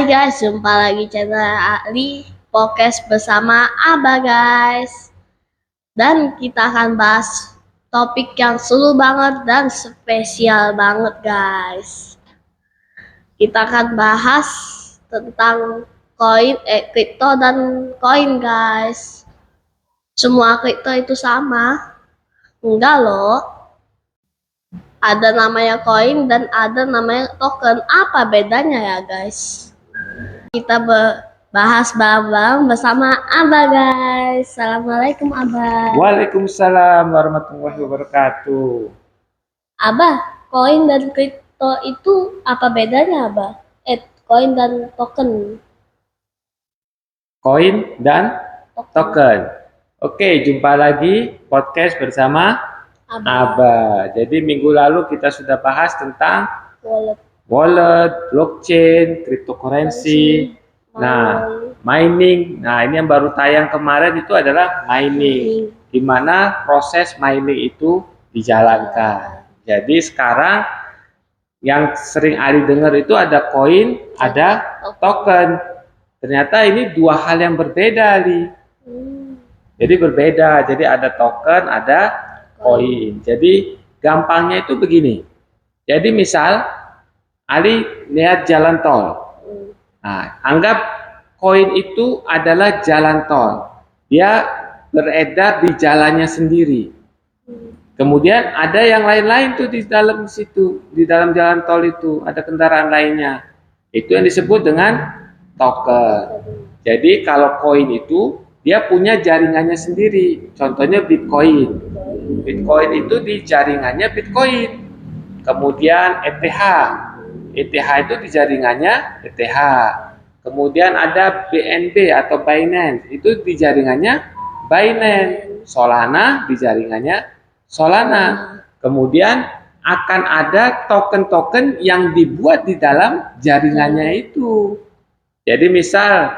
guys, jumpa lagi channel Ali Podcast bersama Aba guys. Dan kita akan bahas topik yang seru banget dan spesial banget guys. Kita akan bahas tentang kripto dan koin guys. Semua kripto itu sama? Enggak loh. Ada namanya koin dan ada namanya token. Apa bedanya ya guys? Kita bahas bareng-bareng bersama Aba guys. Assalamualaikum Aba. Waalaikumsalam warahmatullahi wabarakatuh. Aba, koin dan kripto itu apa bedanya Aba? Koin dan token. Koin dan token. Oke, jumpa lagi podcast bersama Aba. Jadi minggu lalu kita sudah bahas tentang wallet, blockchain, cryptocurrency. Nah, mining. Nah, ini yang baru tayang kemarin itu adalah mining. Di mana proses mining itu dijalankan. Jadi sekarang yang sering Ali dengar itu ada koin, ada token. Ternyata ini dua hal yang berbeda, Ali. Jadi berbeda. Jadi ada token, ada koin. Jadi gampangnya itu begini. Jadi misal Ali lihat jalan tol. Nah, anggap koin itu adalah jalan tol. Dia beredar di jalannya sendiri. Kemudian ada yang lain-lain tuh di dalam situ, di dalam jalan tol itu ada kendaraan lainnya. Itu yang disebut dengan token. Jadi kalau koin itu dia punya jaringannya sendiri. Contohnya Bitcoin. Bitcoin itu di jaringannya Bitcoin. Kemudian ETH. ETH itu di jaringannya ETH. Kemudian ada BNB atau Binance. Itu di jaringannya Binance. Solana di jaringannya Solana. Kemudian akan ada token-token yang dibuat di dalam jaringannya itu. Jadi misal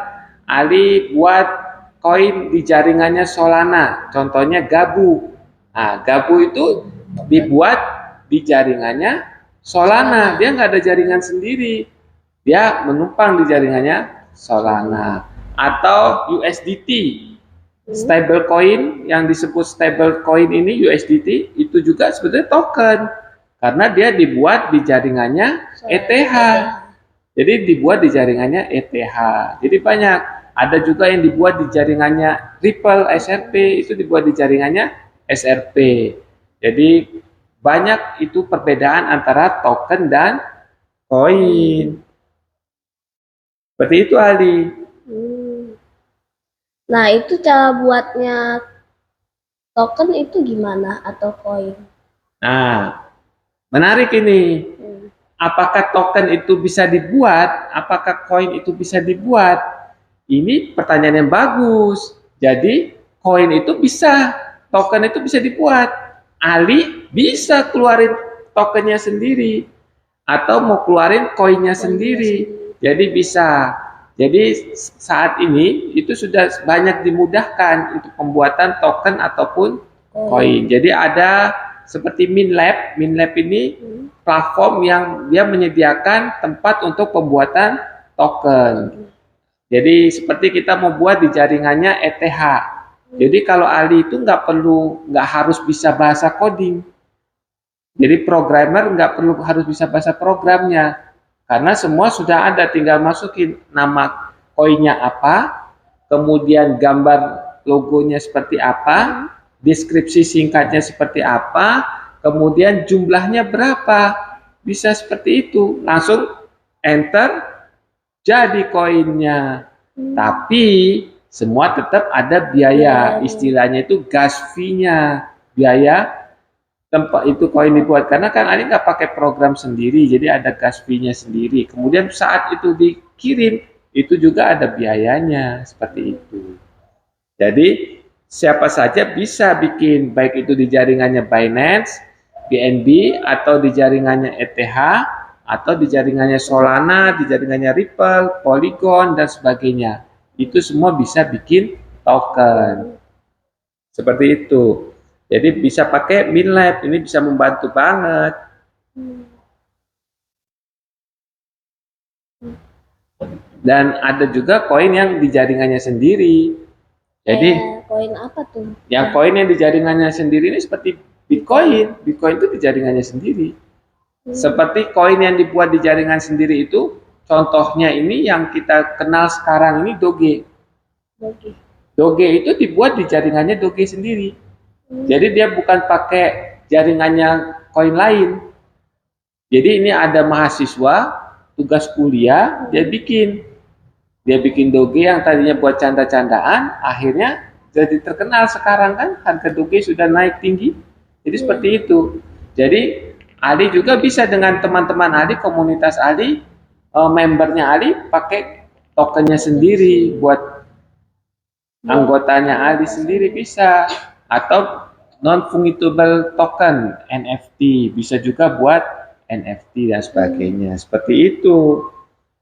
Ali buat koin di jaringannya Solana, contohnya Gabu. Nah, Gabu itu dibuat di jaringannya Solana. Dia nggak ada jaringan sendiri. Dia menumpang di jaringannya Solana. Atau USDT, stable coin yang disebut stable coin ini USDT itu juga sebetulnya token karena dia dibuat di jaringannya ETH. Jadi dibuat di jaringannya ETH. Jadi banyak. Ada juga yang dibuat di jaringannya Ripple SRP, itu dibuat di jaringannya SRP. Jadi banyak itu perbedaan antara token dan koin. Seperti itu, Ali. Nah, itu cara buatnya token itu gimana atau koin? Nah, menarik ini. Apakah token itu bisa dibuat? Apakah koin itu bisa dibuat? Ini pertanyaan yang bagus. Jadi, koin itu bisa, token itu bisa dibuat. Ali bisa keluarin tokennya sendiri atau mau keluarin koinnya sendiri. Jadi bisa. Jadi saat ini itu sudah banyak dimudahkan untuk pembuatan token ataupun koin. Jadi ada seperti Minlab. Minlab ini platform yang dia menyediakan tempat untuk pembuatan token. Jadi seperti kita mau buat di jaringannya ETH. Jadi kalau Ali itu nggak harus bisa bahasa coding. Jadi programmer nggak perlu harus bisa bahasa programnya. Karena semua sudah ada, tinggal masukin nama koinnya apa, kemudian gambar logonya seperti apa, deskripsi singkatnya seperti apa, kemudian jumlahnya berapa, bisa seperti itu, langsung enter, jadi koinnya. Tapi semua tetap ada biaya, istilahnya itu gas fee-nya, biaya tempat itu koin dibuat. Karena kan Ali nggak pakai program sendiri, jadi ada gas fee-nya sendiri. Kemudian saat itu dikirim, itu juga ada biayanya, seperti itu. Jadi siapa saja bisa bikin, baik itu di jaringannya Binance, BNB, atau di jaringannya ETH, atau di jaringannya Solana, di jaringannya Ripple, Polygon, dan sebagainya. Itu semua bisa bikin token. Seperti itu. Jadi bisa pakai Minlab, ini bisa membantu banget. Dan ada juga koin yang di jaringannya sendiri. Jadi koin apa tuh? yang koin yang di jaringannya sendiri ini seperti Bitcoin. Bitcoin itu di jaringannya sendiri. Seperti koin yang dibuat di jaringan sendiri itu, contohnya ini yang kita kenal sekarang ini Doge. Doge itu dibuat di jaringannya Doge sendiri. Jadi dia bukan pakai jaringannya koin lain. Jadi ini ada mahasiswa tugas kuliah, dia bikin Doge yang tadinya buat canda-candaan, akhirnya jadi terkenal sekarang kan, harga Doge sudah naik tinggi. Jadi seperti itu. Jadi Ali juga bisa dengan teman-teman Ali, komunitas Ali, membernya Ali pakai tokennya sendiri buat anggotanya Ali sendiri bisa, atau non fungible token NFT bisa juga buat NFT dan sebagainya. Seperti itu.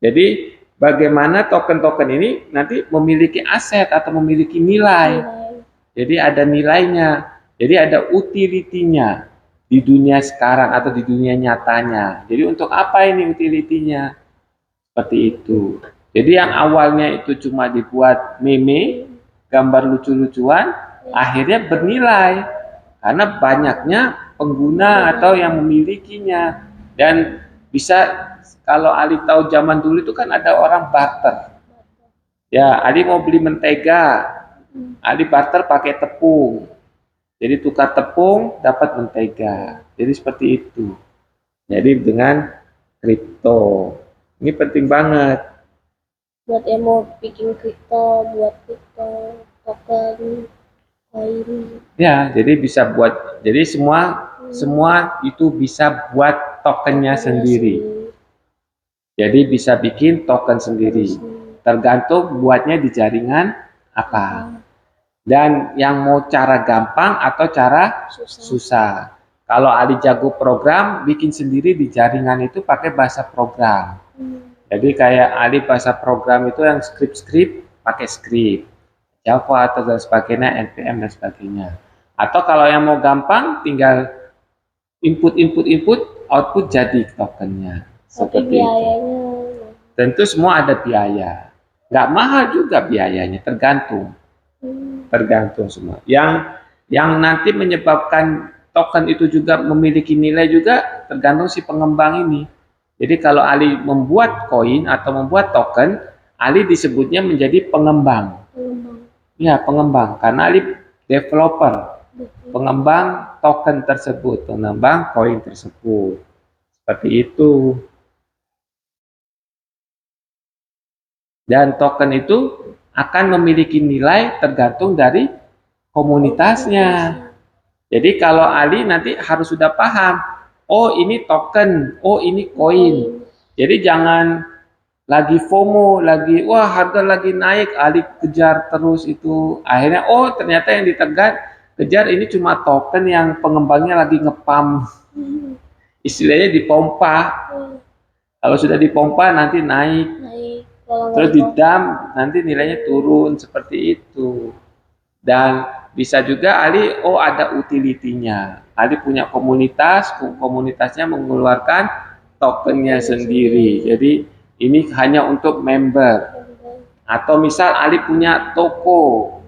Jadi bagaimana token-token ini nanti memiliki aset atau memiliki nilai. Jadi ada nilainya. Jadi ada utility-nya di dunia sekarang atau di dunia nyatanya. Jadi untuk apa ini utility-nya? Seperti itu. Jadi yang awalnya itu cuma dibuat meme, gambar lucu-lucuan, akhirnya bernilai karena banyaknya pengguna atau yang memilikinya. Dan bisa, kalau Ali tahu zaman dulu itu kan ada orang barter. Ya, Ali mau beli mentega, Ali barter pakai tepung. Jadi tukar tepung dapat mentega. Jadi seperti itu. Jadi dengan kripto. Ini penting banget. Buat yang mau bikin kripto, buat kripto, token, koin. Ya, jadi bisa buat. Jadi semua itu bisa buat tokennya sendiri. Jadi bisa bikin token sendiri. Tergantung buatnya di jaringan apa. Dan yang mau cara gampang atau cara susah. Kalau Ali jago program, bikin sendiri di jaringan itu pakai bahasa program. Jadi kayak Ali bahasa program itu yang script pakai script, Java atau dan sebagainya, NPM dan sebagainya. Atau kalau yang mau gampang, tinggal input, output jadi tokennya. Seperti itu. Tentu semua ada biaya. Nggak mahal juga biayanya, tergantung semua. Yang nanti menyebabkan token itu juga memiliki nilai juga tergantung si pengembang ini. Jadi kalau Ali membuat koin atau membuat token, Ali disebutnya menjadi pengembang. Ya, pengembang karena Ali developer, pengembang token tersebut, pengembang koin tersebut. Seperti itu. Dan token itu akan memiliki nilai tergantung dari komunitasnya. Jadi kalau Ali nanti harus sudah paham, oh ini token, oh ini koin. Jadi jangan lagi FOMO, lagi wah harga lagi naik, Ali kejar terus itu. Akhirnya oh ternyata yang kejar ini cuma token yang pengembangnya lagi ngepam. Istilahnya dipompa. Kalau sudah dipompa nanti naik. Terus di dump nanti nilainya turun seperti itu. Dan bisa juga Ali ada utility-nya. Ali punya komunitasnya mengeluarkan tokennya sendiri. Jadi ini hanya untuk member. Atau misal Ali punya toko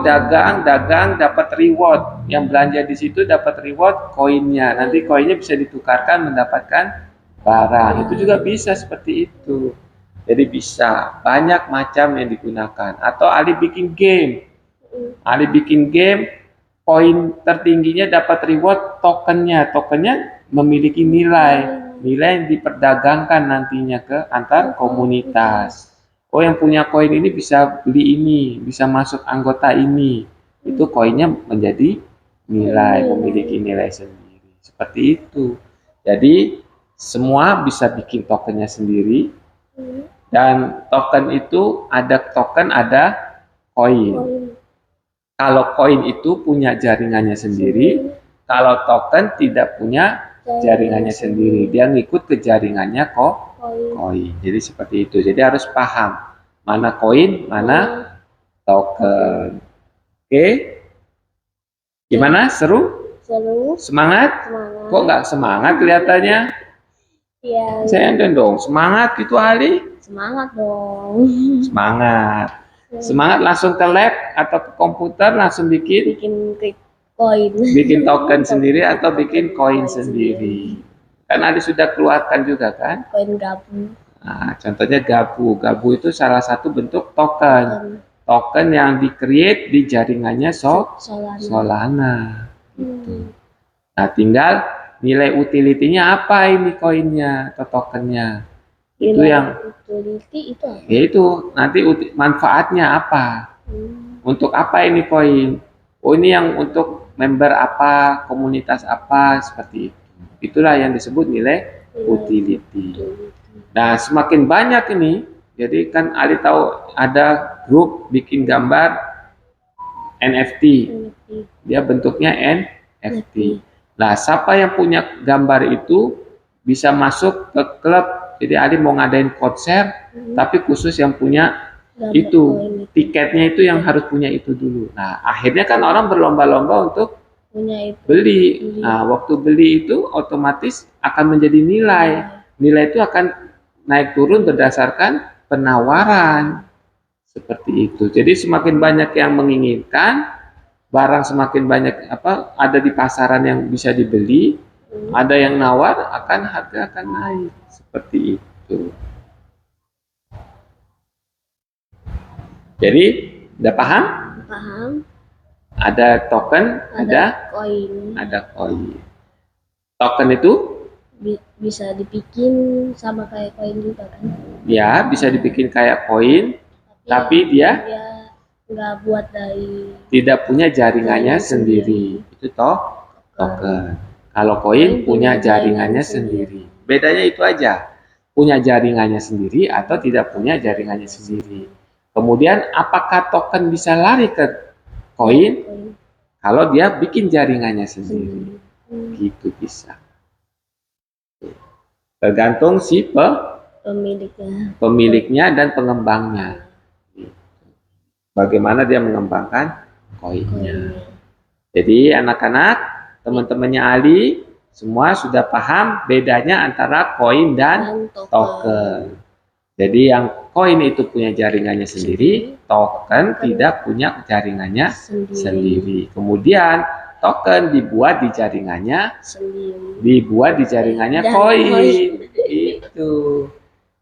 dagang dapat reward. Yang belanja di situ dapat reward koinnya. Nanti koinnya bisa ditukarkan mendapatkan barang. Itu juga bisa seperti itu. Jadi bisa banyak macam yang digunakan. Atau Ali bikin game. Poin tertingginya dapat reward tokennya. Tokennya memiliki nilai yang diperdagangkan nantinya ke antar komunitas. Oh yang punya koin ini bisa beli ini, bisa masuk anggota ini. Itu koinnya menjadi nilai, memiliki nilai sendiri. Seperti itu. Jadi semua bisa bikin tokennya sendiri. Dan token itu ada token, ada koin. Kalau koin itu punya jaringannya sendiri, kalau token tidak punya jaringannya sendiri. Dia ngikut ke jaringannya koin. Jadi seperti itu. Jadi harus paham mana koin, mana token. Oke? Gimana? Seru? Semangat? Kok nggak semangat kelihatannya? Ya. Saya dong semangat gitu Ali. Semangat dong. Semangat. Semangat langsung ke lab atau ke komputer langsung bikin koin. Bikin token sendiri atau bikin koin sendiri. Kan Ali sudah keluarkan juga kan? Koin gabu. Nah, contohnya gabu. Gabu itu salah satu bentuk token. Token yang di-create di jaringannya Solana. Gitu. Nah, tinggal nilai utility-nya apa ini koinnya atau tokennya. Itu yang utility itu apa? Yaitu nanti manfaatnya apa. Untuk apa ini koin? Oh, ini yang untuk member apa, komunitas apa, seperti itu. Itulah yang disebut nilai utility. Nah, semakin banyak ini, jadi kan Ali tahu ada grup bikin gambar NFT. Dia bentuknya NFT. Nah, siapa yang punya gambar itu bisa masuk ke klub. Jadi Ali mau ngadain konser, tapi khusus yang punya itu tiketnya itu yang harus punya itu dulu. Nah, akhirnya kan orang berlomba-lomba untuk beli. Nah, waktu beli itu otomatis akan menjadi nilai. Nilai itu akan naik turun berdasarkan penawaran. Seperti itu. Jadi semakin banyak yang menginginkan, barang semakin banyak ada di pasaran yang bisa dibeli, ada yang nawar, harga akan naik. Seperti itu. Jadi, udah paham? Paham. Ada token, ada koin. Token itu bisa dibikin sama kayak koin juga kan? Ya, bisa dibikin kayak koin, tapi dia nggak buat dari tidak punya jaringannya sendiri. Itu token. Kalau koin punya jaringannya sendiri. Bedanya itu aja. Punya jaringannya sendiri atau tidak punya jaringannya sendiri. Kemudian apakah token bisa lari ke koin? Kalau dia bikin jaringannya sendiri. Gitu bisa. Tergantung si pemiliknya dan pengembangnya. Bagaimana dia mengembangkan koinnya. Jadi anak-anak, teman-temannya Ali semua sudah paham bedanya antara koin dan token. Jadi yang koin itu punya jaringannya sendiri, token tidak punya jaringannya sendiri. Kemudian token dibuat di jaringannya koin. Itu.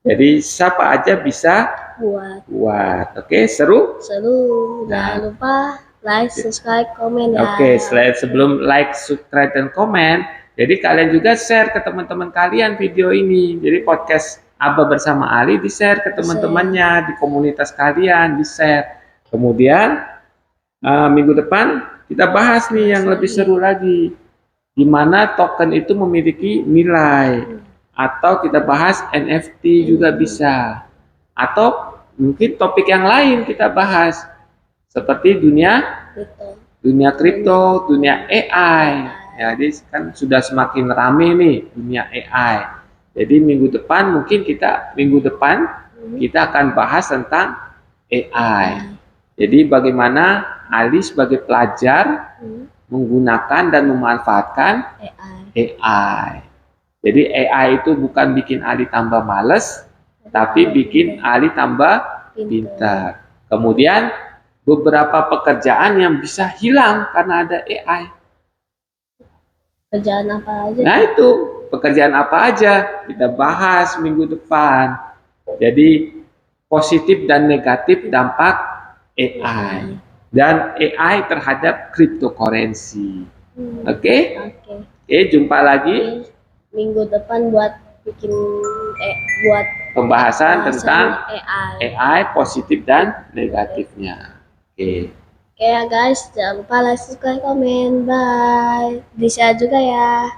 Jadi siapa aja bisa buat. Oke, seru? Seru. Jangan lupa like, subscribe, komen ya. Oke, sebelum like, subscribe, dan komen, jadi kalian juga share ke teman-teman kalian video ini. Jadi podcast Aba bersama Ali di-share ke teman-temannya, di komunitas kalian di-share. Kemudian minggu depan kita bahas nih yang lebih seru lagi. Gimana token itu memiliki nilai. Atau kita bahas NFT juga bisa. Atau mungkin topik yang lain kita bahas. Seperti dunia kripto, dunia AI. Ya, jadi kan sudah semakin rame nih dunia AI. Jadi minggu depan kita akan bahas tentang AI. Jadi bagaimana Ali sebagai pelajar menggunakan dan memanfaatkan AI. Jadi AI itu bukan bikin Ali tambah males, tapi bikin Ali tambah pintar. Kemudian beberapa pekerjaan yang bisa hilang karena ada AI. Pekerjaan apa aja? Nah itu, pekerjaan apa aja kita bahas minggu depan. Jadi positif dan negatif dampak AI. Dan AI terhadap cryptocurrency. Oke? Oke, jumpa lagi minggu depan buat pembahasan tentang AI positif dan negatifnya. Oke ya guys, jangan lupa like, subscribe, komen, bye. Di-share juga ya.